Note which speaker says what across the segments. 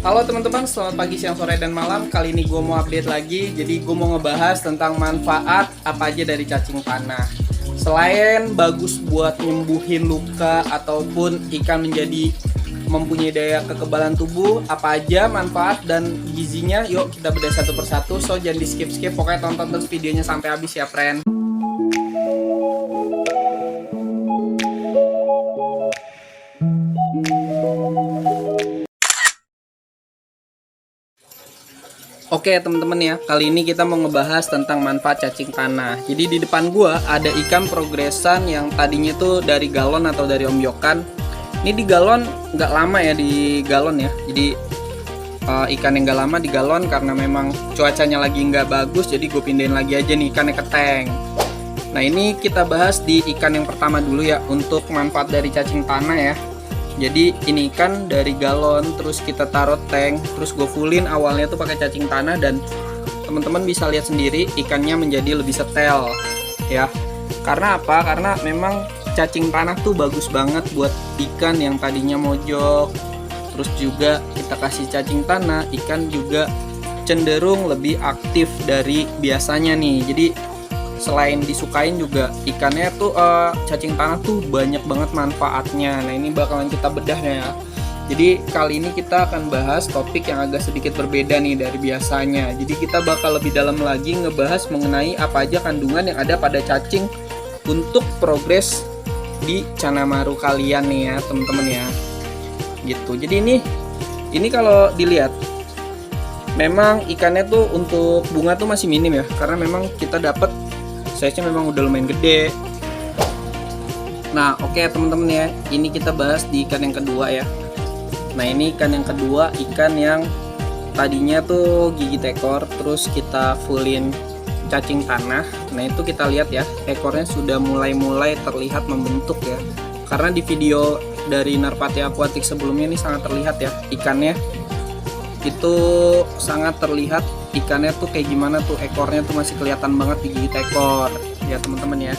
Speaker 1: Halo teman-teman, selamat pagi, siang, sore, dan malam. Kali ini gue mau update lagi. Jadi gue mau ngebahas tentang manfaat apa aja dari cacing tanah. Selain bagus buat nyembuhin luka ataupun ikan menjadi mempunyai daya kekebalan tubuh, apa aja manfaat dan gizinya? Yuk kita bedah satu persatu. So jangan di skip-skip, pokoknya tonton terus videonya sampai habis ya friend. Oke teman-teman ya, kali ini kita mau ngebahas tentang manfaat cacing tanah. Jadi di depan gua ada ikan progresan yang tadinya tuh dari galon atau dari ombyokan. Ini di galon nggak lama ya, di galon ya. Jadi ikan yang nggak lama di galon karena memang cuacanya lagi nggak bagus. Jadi gue pindahin lagi aja nih ikannya ke tank. Nah ini kita bahas di ikan yang pertama dulu ya, untuk manfaat dari cacing tanah ya. Jadi ini ikan dari galon, terus kita taruh tank, terus gue fullin awalnya tuh pakai cacing tanah, dan teman-teman bisa lihat sendiri ikannya menjadi lebih setel ya. Karena apa? Karena memang cacing tanah tuh bagus banget buat ikan yang tadinya mojok. Terus juga kita kasih cacing tanah, ikan juga cenderung lebih aktif dari biasanya nih. Jadi selain disukain juga ikannya tuh cacing tanah tuh banyak banget manfaatnya. Nah ini bakalan kita bedah ya. Jadi kali ini kita akan bahas topik yang agak sedikit berbeda nih dari biasanya. Jadi kita bakal lebih dalam lagi ngebahas mengenai apa aja kandungan yang ada pada cacing untuk progres di Canamaru kalian nih ya teman-teman ya. Gitu. Jadi ini kalau dilihat memang ikannya tuh untuk bunga tuh masih minim ya, karena memang kita dapat size-nya memang udah lumayan gede. Nah oke teman-teman ya, ini kita bahas di ikan yang kedua ya. Nah ini ikan yang kedua, ikan yang tadinya tuh gigi ekor, terus kita fullin cacing tanah. Nah itu kita lihat ya, ekornya sudah mulai terlihat membentuk ya. Karena di video dari Narpati Aquatic sebelumnya ini sangat terlihat ya, ikannya itu sangat terlihat ikannya tuh kayak gimana tuh, ekornya tuh masih kelihatan banget digigit ekor ya teman-teman ya.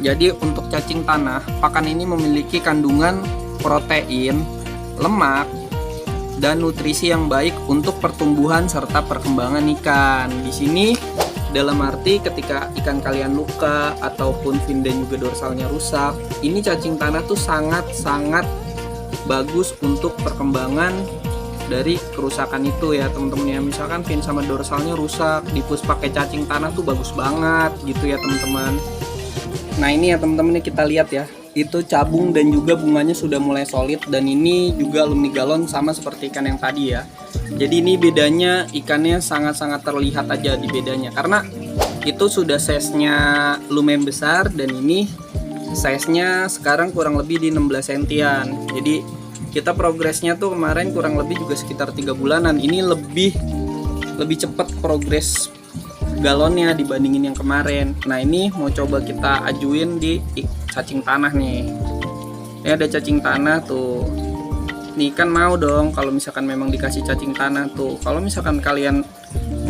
Speaker 1: Jadi untuk cacing tanah, pakan ini memiliki kandungan protein, lemak, dan nutrisi yang baik untuk pertumbuhan serta perkembangan ikan. Di sini dalam arti ketika ikan kalian luka ataupun fin dan juga dorsalnya rusak, ini cacing tanah tuh sangat bagus untuk perkembangan dari kerusakan itu ya teman-teman ya. Misalkan fin sama dorsalnya rusak, dipus pakai cacing tanah tuh bagus banget gitu ya teman-teman. Nah ini ya teman-teman, kita lihat ya, itu cabung dan juga bunganya sudah mulai solid, dan ini juga alumni galon sama seperti ikan yang tadi ya. Jadi ini bedanya, ikannya sangat terlihat aja di bedanya, karena itu sudah size-nya lumayan besar dan ini size-nya sekarang kurang lebih di 16 sentian. Jadi kita progresnya tuh kemarin kurang lebih juga sekitar 3 bulanan. Ini lebih cepat progres galonnya dibandingin yang kemarin. Nah ini mau coba kita ajuin di cacing tanah nih. Ini ada cacing tanah tuh. Nih kan mau dong kalau misalkan memang dikasih cacing tanah tuh. Kalau misalkan kalian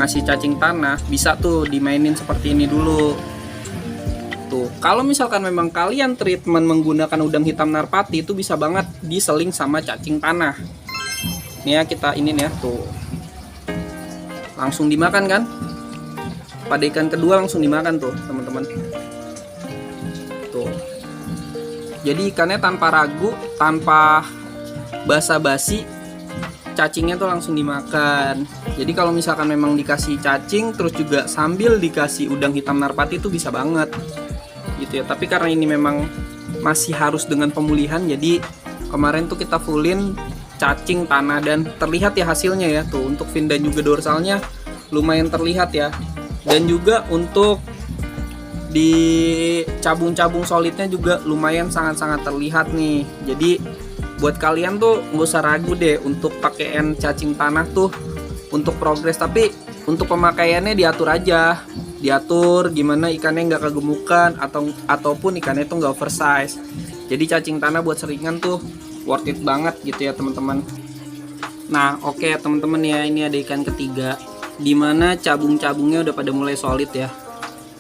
Speaker 1: ngasih cacing tanah, bisa tuh dimainin seperti ini dulu. Tuh, kalau misalkan memang kalian treatment menggunakan udang hitam Narpati, itu bisa banget diseling sama cacing tanah. Nih ya, kita ini nih ya, tuh. Langsung dimakan kan? Pada ikan kedua langsung dimakan tuh, teman-teman. Tuh. Jadi ikannya tanpa ragu, tanpa basa-basi, cacingnya tuh langsung dimakan. Jadi kalau misalkan memang dikasih cacing terus juga sambil dikasih udang hitam Narpati itu bisa banget gitu ya. Tapi karena ini memang masih harus dengan pemulihan, jadi kemarin tuh kita fullin cacing tanah dan terlihat ya hasilnya ya tuh. Untuk fin dan juga dorsalnya lumayan terlihat ya, dan juga untuk di cabung-cabung solidnya juga lumayan sangat terlihat nih. Jadi buat kalian tuh nggak usah ragu deh untuk pakaian cacing tanah tuh untuk progres. Tapi untuk pemakaiannya diatur aja, diatur gimana ikannya nggak kegemukan ataupun ikannya tuh nggak oversize. Jadi cacing tanah buat seringan tuh worth it banget gitu ya teman-teman. Nah oke teman-teman ya, ini ada ikan ketiga dimana cabung-cabungnya udah pada mulai solid ya.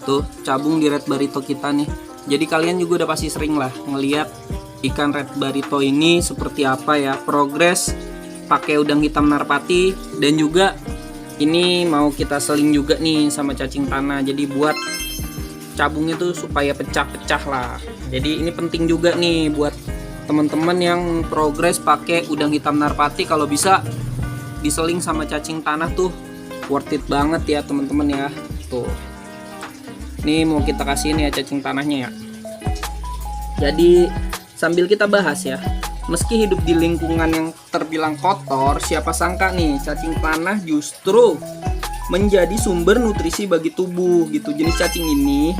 Speaker 1: Tuh cabung di red barito kita nih. Jadi kalian juga udah pasti sering lah ngeliat ikan red barito ini seperti apa ya progres pakai udang hitam narpati, dan juga ini mau kita seling juga nih sama cacing tanah, jadi buat cabungnya tuh supaya pecah-pecah lah. Jadi ini penting juga nih buat teman-teman yang progres pakai udang hitam narpati, kalau bisa diseling sama cacing tanah tuh worth it banget ya teman-teman ya. Tuh, ini mau kita kasihin ya cacing tanahnya ya. Jadi sambil kita bahas ya, meski hidup di lingkungan yang terbilang kotor, siapa sangka nih cacing tanah justru menjadi sumber nutrisi bagi tubuh gitu. Jenis cacing ini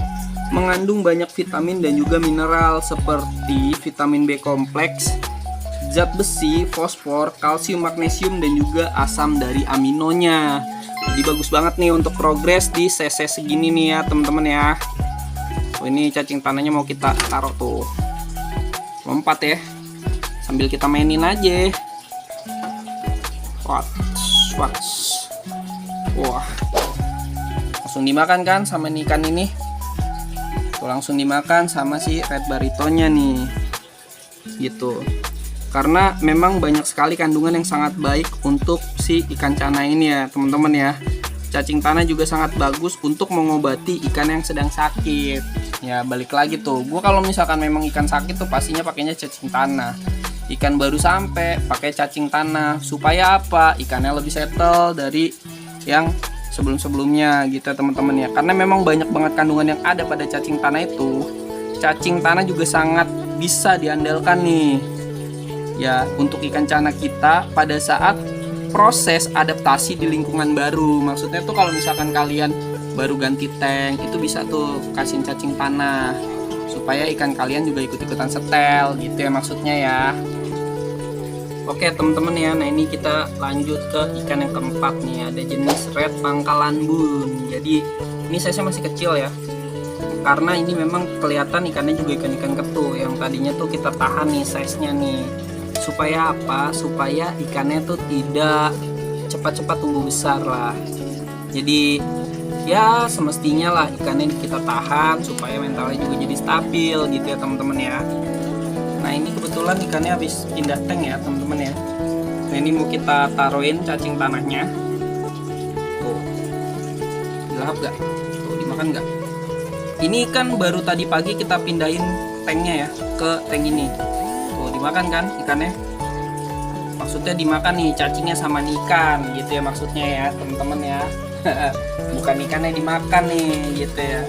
Speaker 1: mengandung banyak vitamin dan juga mineral seperti vitamin B kompleks, zat besi, fosfor, kalsium, magnesium, dan juga asam dari aminonya. Jadi bagus banget nih untuk progres di CC segini nih ya teman-teman ya. Oh, ini cacing tanahnya mau kita taruh tuh, lompat ya, sambil kita mainin aja. Wah, langsung dimakan kan sama ikan ini. Tuh, langsung dimakan sama si red baritonya nih gitu, karena memang banyak sekali kandungan yang sangat baik untuk si ikan cana ini ya teman-teman ya. Cacing tanah juga sangat bagus untuk mengobati ikan yang sedang sakit ya. Balik lagi tuh, gua kalau misalkan memang ikan sakit tuh pastinya pakainya cacing tanah. Ikan baru sampai pakai cacing tanah, supaya apa? Ikannya lebih settle dari yang sebelum-sebelumnya gitu ya teman-teman ya. Karena memang banyak banget kandungan yang ada pada cacing tanah itu. Cacing tanah juga sangat bisa diandalkan nih ya untuk ikan cana kita pada saat proses adaptasi di lingkungan baru. Maksudnya tuh kalau misalkan kalian baru ganti tank, itu bisa tuh kasih cacing tanah supaya ikan kalian juga ikut-ikutan setel gitu ya maksudnya ya. Oke teman-teman ya, nah ini kita lanjut ke ikan yang keempat nih, ada jenis red pangkalan bun. Jadi ini size-nya masih kecil ya, karena ini memang kelihatan ikannya juga ikan-ikan ketuh yang tadinya tuh kita tahan nih size-nya nih. Supaya apa? Supaya ikannya tuh tidak cepat-cepat tumbuh besar lah. Jadi ya semestinya lah ikannya kita tahan supaya mentalnya juga jadi stabil gitu ya teman-teman ya. Nah ini kebetulan ikannya habis pindah tank ya teman-teman ya. Nah ini mau kita taruhin cacing tanahnya. Tuh, dilahap gak? Tuh, dimakan gak? Ini ikan baru tadi pagi kita pindahin tanknya ya ke tank ini. Tuh, dimakan kan ikannya? Maksudnya dimakan nih cacingnya sama ikan gitu ya maksudnya ya teman-teman ya. Bukan ikannya dimakan nih gitu ya.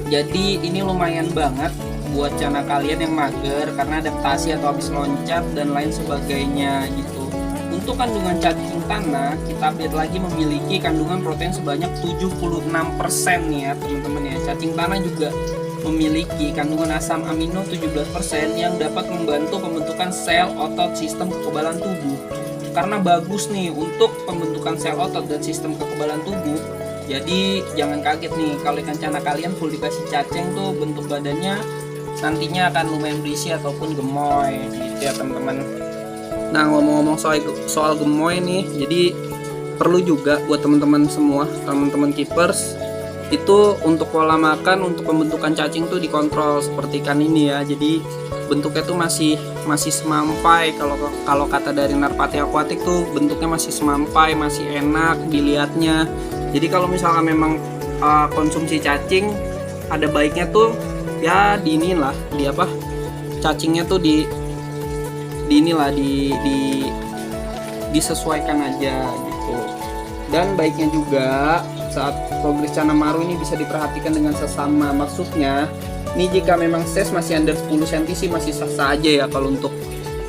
Speaker 1: Jadi ini lumayan banget buat cana kalian yang mager karena adaptasi atau habis loncat dan lain sebagainya gitu. Untuk kandungan cacing tanah, kita update lagi memiliki kandungan protein sebanyak 76% nih ya teman-teman ya. Cacing tanah juga memiliki kandungan asam amino 17% yang dapat membantu pembentukan sel otot sistem kekebalan tubuh. Karena bagus nih untuk pembentukan sel otot dan sistem kekebalan tubuh. Jadi jangan kaget nih kalau ikan cana kalian full dikasih cacing tuh bentuk badannya nantinya akan lumayan berisi ataupun gemoy gitu ya teman-teman. Nah ngomong-ngomong soal gemoy nih, jadi perlu juga buat teman-teman semua, teman-teman keepers, itu untuk pola makan untuk pembentukan cacing tuh dikontrol seperti ikan ini ya. Jadi bentuknya tuh masih semampai, kalau kata dari Narpati Aquatic tuh bentuknya masih semampai, masih enak dilihatnya. Jadi kalau misalkan memang konsumsi cacing, ada baiknya tuh ya cacingnya tuh disesuaikan aja gitu. Dan baiknya juga saat progres cana maru ini bisa diperhatikan dengan sesama. Maksudnya ini jika memang size masih under 10 cm sih masih sah-sah aja ya. Kalau untuk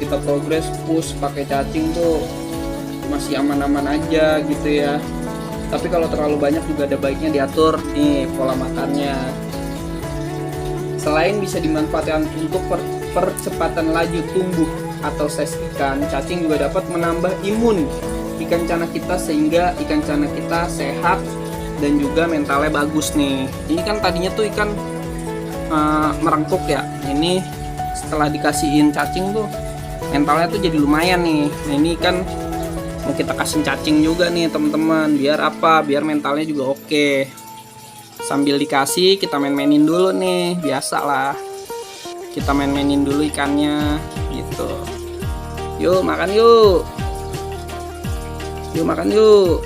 Speaker 1: kita progres push pakai cacing tuh masih aman-aman aja gitu ya. Tapi kalau terlalu banyak juga ada baiknya diatur nih pola makannya. Selain bisa dimanfaatkan untuk percepatan laju tumbuh atau size ikan, cacing juga dapat menambah imun ikan cana kita sehingga ikan cana kita sehat dan juga mentalnya bagus nih. Ini kan tadinya tuh ikan merengkuk ya. Ini setelah dikasihin cacing tuh mentalnya tuh jadi lumayan nih. Nah ini kan mau kita kasih cacing juga nih teman-teman, biar apa? Biar mentalnya juga oke. Sambil dikasih kita main-mainin dulu nih, biasa lah kita main-mainin dulu ikannya gitu. Yuk makan yuk. Yuk makan yuk.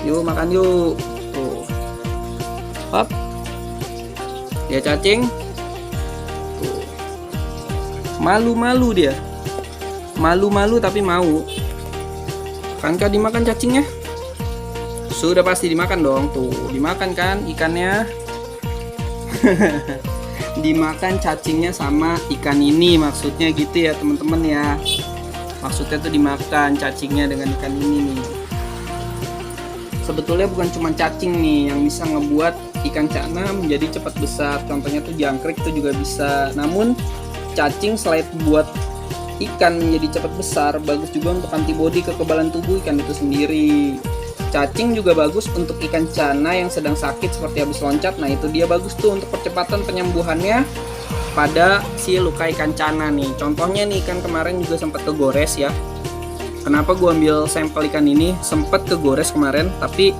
Speaker 1: Yuk makan yuk. Tuh. Hop. Dia cacing. Tuh. Malu-malu dia. Malu-malu tapi mau. Kankah dimakan cacingnya? Sudah pasti dimakan dong. Tuh, dimakan kan ikannya. Dimakan cacingnya sama ikan ini, maksudnya gitu ya teman-teman ya. Maksudnya tuh dimakan cacingnya dengan ikan ini nih. Sebetulnya bukan cuma cacing nih yang bisa ngebuat ikan cana menjadi cepat besar. Contohnya tuh jangkrik tuh juga bisa. Namun cacing selain buat ikan menjadi cepat besar, bagus juga untuk antibodi kekebalan tubuh ikan itu sendiri. Cacing juga bagus untuk ikan cana yang sedang sakit seperti habis loncat. Nah itu dia bagus tuh untuk percepatan penyembuhannya pada si luka ikan cana nih. Contohnya nih ikan kemarin juga sempat kegores ya. Kenapa gua ambil sampel ikan ini? Sempat kegores kemarin, tapi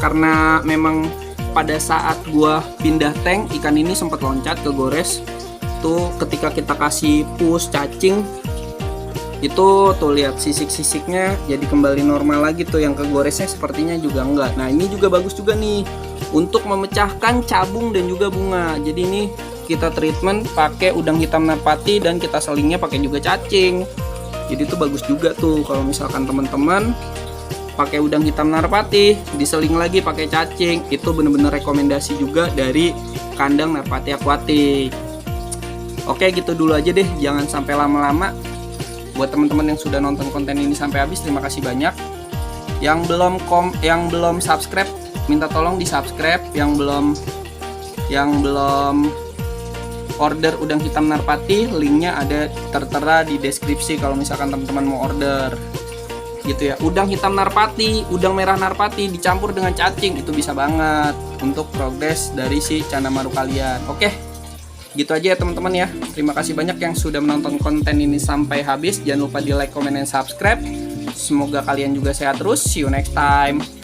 Speaker 1: karena memang pada saat gua pindah tank ikan ini sempat loncat kegores. Tuh ketika kita kasih push cacing itu tuh lihat sisik-sisiknya jadi kembali normal lagi tuh, yang kegoresnya sepertinya juga enggak. Nah ini juga bagus juga nih untuk memecahkan cabung dan juga bunga. Jadi ini kita treatment pakai udang hitam narpati dan kita selingnya pakai juga cacing. Jadi itu bagus juga tuh kalau misalkan teman-teman pakai udang hitam narpati diseling lagi pakai cacing, itu bener-bener rekomendasi juga dari kandang narpati akuatik. Oke gitu dulu aja deh, jangan sampai lama-lama. Buat teman-teman yang sudah nonton konten ini sampai habis, terima kasih banyak. Yang belum subscribe, minta tolong di subscribe. Yang belum order udang hitam narpati, linknya ada tertera di deskripsi kalau misalkan teman-teman mau order gitu ya. Udang hitam narpati, udang merah narpati dicampur dengan cacing, itu bisa banget untuk progres dari si cana maru kalian. Oke, gitu aja ya teman-teman ya. Terima kasih banyak yang sudah menonton konten ini sampai habis. Jangan lupa di like, comment, dan subscribe. Semoga kalian juga sehat terus. See you next time.